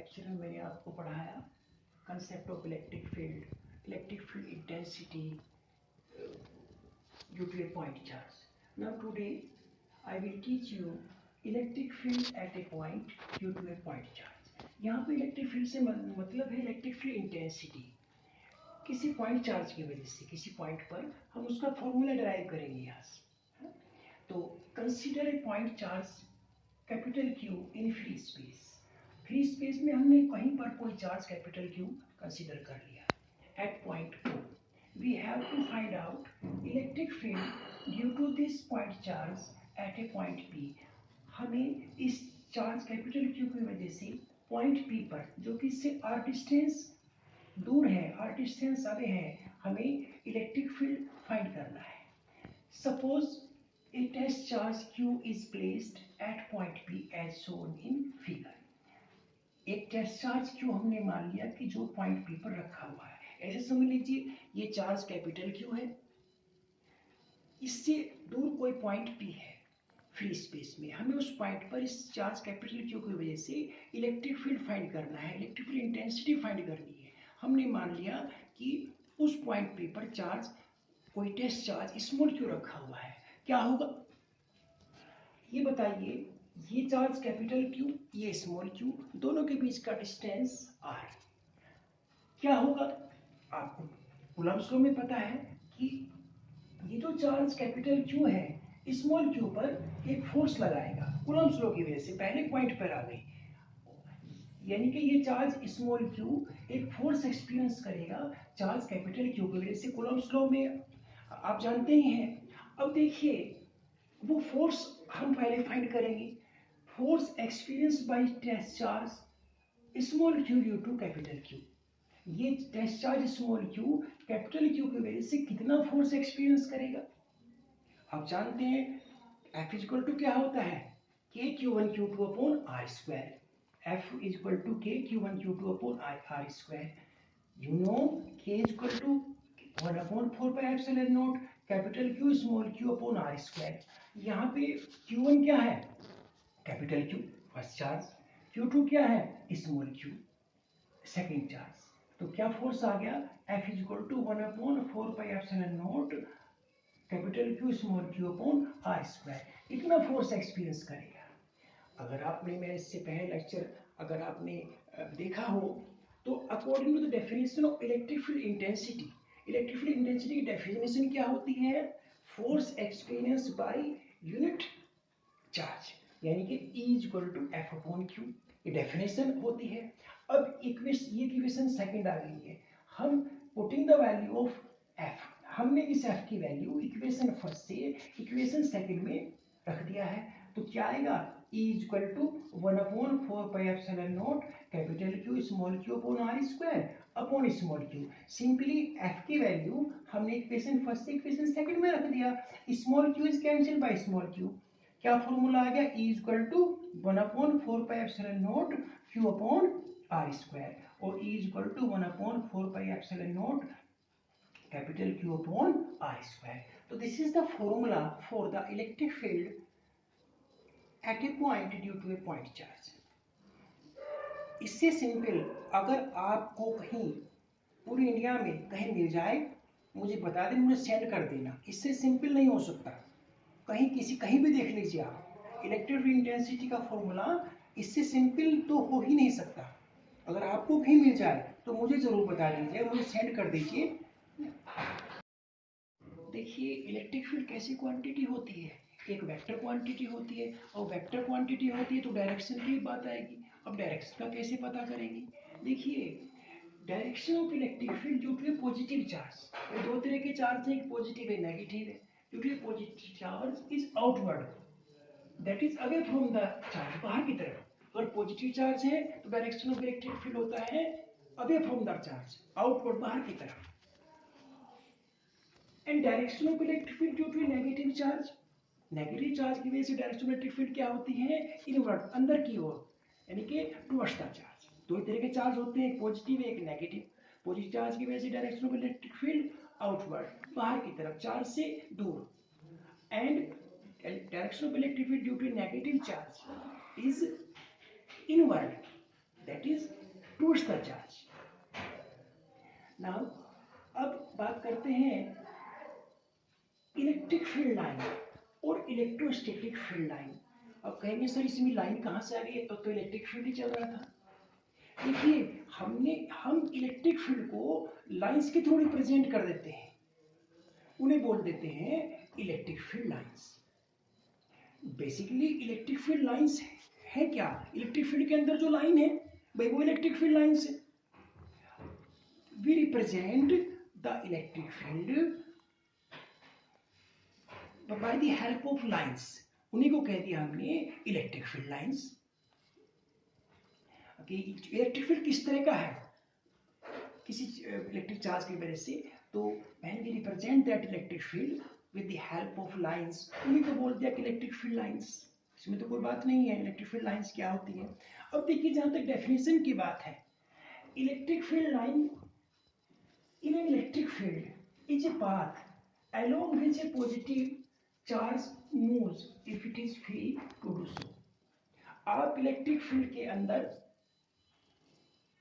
Lecture में मैंने आपको पढ़ाया concept of electric field intensity due to a point charge. Now today I will teach you electric field at a point due to a point charge. यहाँ पे electric field से मतलब है electric field intensity किसी point charge की वजह से किसी पॉइंट पर हम उसका फॉर्मूला डिराइव करेंगे यहाँ से। तो consider a point charge capital Q in free space. Free space में हमने कहीं पर कोई चार्ज कैपिटल Q कंसीडर कर लिया। At point O we have to find out electric field due to this point charge at a point P। हमें इस charge capital Q की वजह से पॉइंट P पर जो कि इससे r डिस्टेंस दूर है, r डिस्टेंस अवे है, हमें इलेक्ट्रिक फील्ड फाइंड करना है। Suppose a test charge Q is placed at point P as shown in figure। एक टेस्ट चार्ज Q हमने मान लिया कि जो पॉइंट P पर रखा हुआ है। ऐसे समझ लीजिए ये चार्ज कैपिटल Q है, इससे दूर कोई पॉइंट P है फ्री स्पेस में। हमें उस पॉइंट पर इस चार्ज कैपिटल Q की वजह से इलेक्ट्रिक फील्ड फाइंड करना है, इलेक्ट्रिक फील्ड इंटेंसिटी फाइंड करनी है। हमने मान लिया कि उस पॉइंट P पर चार्ज कोई टेस्ट चार्ज स्मॉल q रखा हुआ है। क्या होगा ये बताइए, ये चार्ज कैपिटल Q, ये स्मॉल q, दोनों के बीच का डिस्टेंस r। क्या होगा आपको कूलम्ब्स लॉ में पता है कि ये जो चार्ज कैपिटल Q है स्मॉल q पर एक फोर्स लगाएगा कूलम्ब्स लॉ की वजह से, पहले पॉइंट पर आ गई, यानी कि ये चार्ज स्मॉल q एक फोर्स एक्सपीरियंस करेगा चार्ज कैपिटल Q की वजह से। कूलम्ब्स लॉ में आप जानते ही हैं। अब देखिए वो फोर्स हम पहले फाइंड करेंगे। Force experience by test charge small q due to capital Q। ये test charge small q capital Q की वजह से कितना फोर्स एक्सपीरियंस करेगा आप जानते हैं। F इक्वल टू क्या होता है k q1 q2 upon r square. F equal to k q1 q2 upon r square. You know k equal to 1 upon 4 pi epsilon not capital Q small q upon r square. यहाँ पे q1 क्या है capital Q first charge, q2 क्या है small q second charge. तो क्या force आ गया F equal to 1 upon 4 pi epsilon not capital Q small q upon r square. इतना फोर्स एक्सपीरियंस करेगा। अगर आपने मेरे इससे पहले लेक्चर अगर आपने देखा हो तो according to the definition of electric field intensity, electric field intensity की डेफिनेशन क्या होती है force experience by unit charge, यानी कि E equal to F upon Q, ये डेफिनेशन होती है। अब ये इक्वेशन सेकंड आ गई है। हम putting the value of F, हमने इस F की वैल्यू इक्वेशन फर्स्ट से इक्वेशन सेकंड में रख दिया है। तो क्या आएगा E equal to 1 upon 4 pi epsilon not capital Q small q upon r square upon small q। Simply F की वैल्यू हमने इक्वेशन फर्स्ट से इक्वेशन सेकंड में रख दिया। Small q is cancel by small q। क्या फॉर्मूला आ गया E equal to 1 upon 4 pi epsilon not q upon r square और E equal to 1 upon 4 pi epsilon not capital Q upon r square. तो this is the formula for the electric field at a point due to a point charge. इससे simple अगर आपको कहीं पूरी India में कहीं मिल जाए मुझे बता दें, मुझे सेंड कर देना। इससे सिंपल नहीं हो सकता, कहीं भी देख लीजिए आप इलेक्ट्रिक फील्ड इंटेंसिटी का फॉर्मूला, इससे सिंपल तो हो ही नहीं सकता। अगर आपको कहीं मिल जाए तो मुझे जरूर बता दीजिए, मुझे सेंड कर दीजिए। देखिए इलेक्ट्रिक फील्ड कैसी क्वांटिटी होती है, एक वेक्टर क्वांटिटी होती है और वेक्टर क्वांटिटी होती है तो डायरेक्शन की बात आएगी। अब डायरेक्शन का कैसे पता करेंगे, देखिए direction of electric field due to a positive charge, ये दो तरह के चार्ज हैं, एक पॉजिटिव है नेगेटिव है। Due to a positive charge is outward, that is away from the charge, बाहर की तरफ। अगर पॉजिटिव चार्ज है तो डायरेक्शन ऑफ इलेक्ट्रिक फील्ड होता है away from the charge, outward बाहर की तरफ। And direction of electric field due to negative charge, negative charge की वजह से डायरेक्शन ऑफ इलेक्ट्रिक फील्ड क्या होती है इनवर्ट, अंदर की ओर, यानी कि टुवर्ड्स द चार्ज। दो तरह के चार्ज होते हैं, एक पॉजिटिव है एक नेगेटिव। पॉजिटिव चार्ज की वजह से direction of electric field outward बाहर की तरफ, चार्ज से दूर। And direction of electric field due to negative charge is inward, that is push the charge. Now अब बात करते हैं इलेक्ट्रिक फील्ड लाइन और इलेक्ट्रोस्टैटिक फील्ड लाइन। अब कहेंगे सर इसमें लाइन कहाँ से आ गई है, तो इलेक्ट्रिक फील्ड ही चल रहा था। देखिए हम इलेक्ट्रिक फील्ड को लाइंस के थ्रू रिप्रेजेंट कर देते हैं, उन्हें बोल देते हैं electric field lines. Basically electric field lines है क्या, इलेक्ट्रिक फील्ड के अंदर जो लाइन है भाई वो इलेक्ट्रिक फील्ड लाइंस है। We represent the electric field by the help of lines, उन्हीं को कह दिया हमने electric field lines. Electric field किस तरह का है, किसी इलेक्ट्रिक चार्ज की वजह से, तो when we represent that electric field with the help of lines, उन्हीं को बोल दिया कि इलेक्ट्रिक फील्ड लाइंस। इसमें तो कोई बात नहीं है इलेक्ट्रिक फील्ड लाइंस क्या होती है। अब देखिए जहां तक डेफिनेशन की बात है, electric field line in an electric field is a path along which a positive charge moves if it is free to do so। आप इलेक्ट्रिक फील्ड के अंदर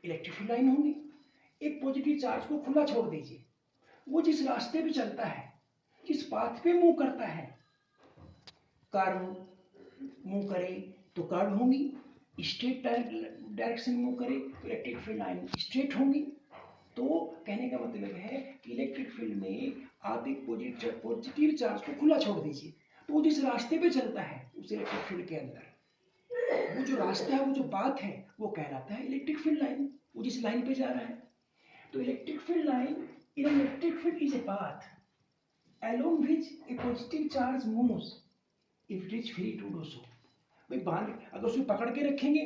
इलेक्ट्रिक फील्ड लाइन होंगी, एक पॉजिटिव चार्ज को खुला छोड़ दीजिए, वो जिस रास्ते पे चलता है, जिस पाथ पे मूव करता है, कर्व मूव करे तो कर्व होंगी, स्ट्रेट डायरेक्शन मूव करे तो इलेक्ट्रिक फील्ड लाइन स्ट्रेट होंगी। तो कहने का मतलब है कि इलेक्ट्रिक फील्ड में आप एक पॉजिटिव चार्ज को खुला छोड़ दीजिए, तो वो जिस रास्ते पे चलता है उस इलेक्ट्रिक फील्ड के अंदर, वो जो रास्ता है, वो जो पाथ है, वो कहलाता है इलेक्ट्रिक फील्ड लाइन, वो जिस लाइन पे जा रहा है। तो electric field line in electric field is a path along which a positive charge moves if it is free to do so। भाई बांध, अगर उसको पकड़ के रखेंगे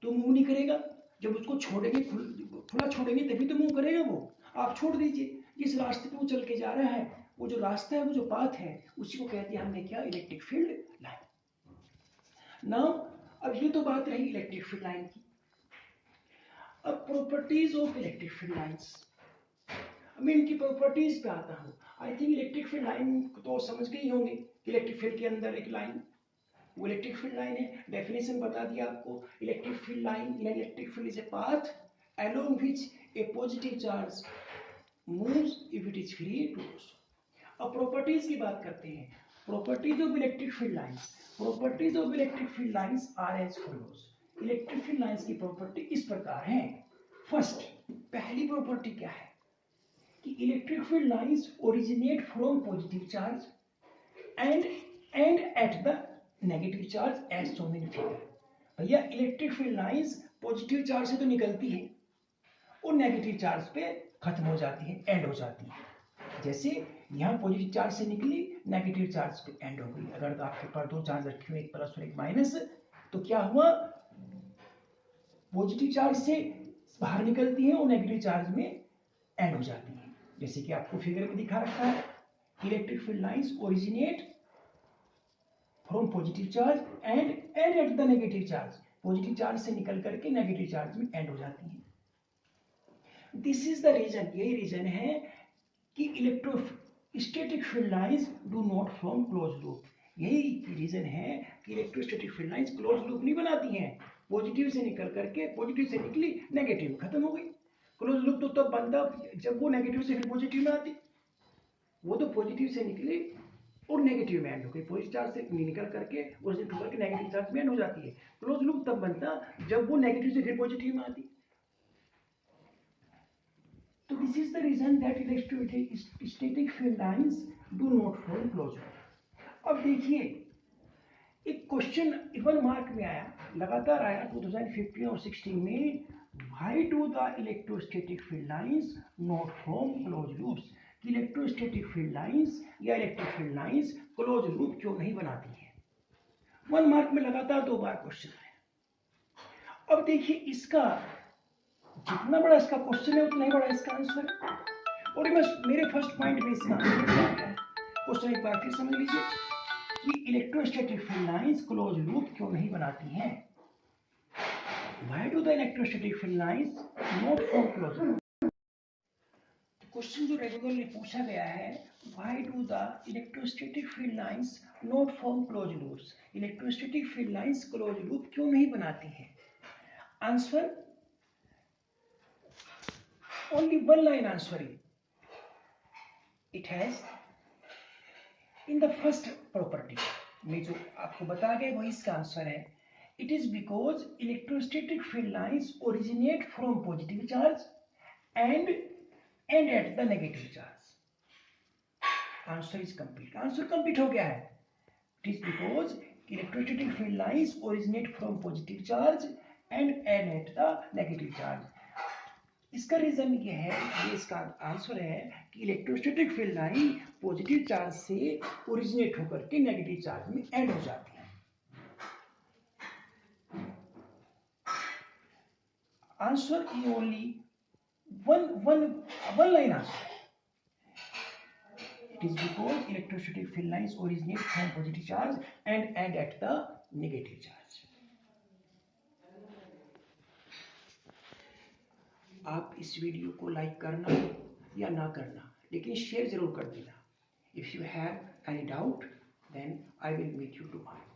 तो मूव नहीं करेगा, जब उसको छोड़ेंगे, खुला छोड़ेंगे तभी तो मूव करेगा वो। आप छोड़ दीजिए, जिस रास्ते पे वो चल के जा रहा है, वो जो रास्ता है, वो जो पाथ है, उसी को कहते हैं हमने क्या, इलेक्ट्रिक फील्ड लाइन। नाउ अब ये तो बात रही इलेक्ट्रिक फील्ड लाइन की। अब properties of electric field lines, मैं इनकी प्रॉपर्टीज पे आता हूँ। I think electric field line तो समझ गए होंगे, इलेक्ट्रिक फील्ड के अंदर एक लाइन, वो इलेक्ट्रिक फील्ड लाइन है। डेफिनेशन बता दिया आपको, electric field line in electric field is a path along which a positive charge moves if it is free to do so। अब प्रॉपर्टीज की बात करते हैं। Properties of electric field lines, properties of electric field lines are as follows. Electric field lines की property इस प्रकार है। First, पहली प्रॉपर्टी क्या है कि electric field lines originate from positive charge and at the negative charge as shown in figure. भैया electric field lines positive charge से तो निकलती है और नेगेटिव चार्ज पे खत्म हो जाती है, एंड हो जाती है। जैसे यहाँ पॉजिटिव चार्ज से निकली, नेगेटिव चार्ज पे एंड हो गई। अगर आपके पास दो चार्ज रखे हुए, एक प्लस और एक माइनस, तो क्या हुआ, पॉजिटिव चार्ज से बाहर निकलती है और नेगेटिव चार्ज में एंड हो जाती है। जैसे कि आपको फिगर में दिखा रखा है, electric field lines originate from positive charge and at the negative charge, positive charge से निकल करके नेगेटिव चार्ज में एंड हो जाती है। दिस इज द रीजन, यही रीजन है कि electrostatic field lines do not form close loop. यही रीजन है कि electrostatic field lines close loop नहीं बनाती हैं। पॉजिटिव से निकल करके, पॉजिटिव से निकली, नेगेटिव खत्म हो गई। क्लोज लूप तो तब बनता जब वो नेगेटिव से फिर पॉजिटिव में आती, वो तो पॉजिटिव से निकली और नेगेटिव में एंड हो गई, पॉजिटिव चार्ज से निकल करके उससे निकल के नेगेटिव चार्ज में एंड हो जाती है। क्लोज लूप तब बनता जब वो नेगेटिव से फिर पॉजिटिव में आती। तो this is the reason that electrostatic field lines do not form close loop. अब देखिए एक क्वेश्चन 1 मार्क में आया, लगातार आया 2015 और 16 में, why do the electrostatic field lines not form close loops. Electrostatic field lines या electric field lines close loop क्यों नहीं बनाती है। 1 मार्क में लगातार 2 बार क्वेश्चन आया। अब देखिए इसका जितना बड़ा इसका क्वेश्चन है उतना ही बड़ा इसका आंसर है। और मेरे फर्स्ट पॉइंट में इसका क्वेश्चन एक बार फिर समझ लीजिए कि electrostatic field lines close loop क्यों नहीं बनाती हैं। Why do the electrostatic field lines not form close loop. Question जो रेगुलरली पूछा गया है, why do the electrostatic field lines not form close loops. Electrostatic field lines close loop क्यों नहीं बनाती हैं। Answer, only one line answering. It has in the first property में जो आपको बता गए वही इसका आंसर है. It is because electrostatic field lines originate from positive charge and end at the negative charge. Answer is complete. Answer complete हो गया है. It is because electrostatic field lines originate from positive charge and end at the negative charge. इसका reason ये है, ये इसका answer है कि electrostatic field line positive charge से ओरिजिनेट होकर के नेगेटिव चार्ज में एंड हो जाती है. Answer is only one line answer. It is because electrostatic field lines originate from positive charge and and at the negative charge. आप इस video को लाइक करना या ना करना, लेकिन शेयर जरूर कर देना. If you have any doubt then I will meet you tomorrow.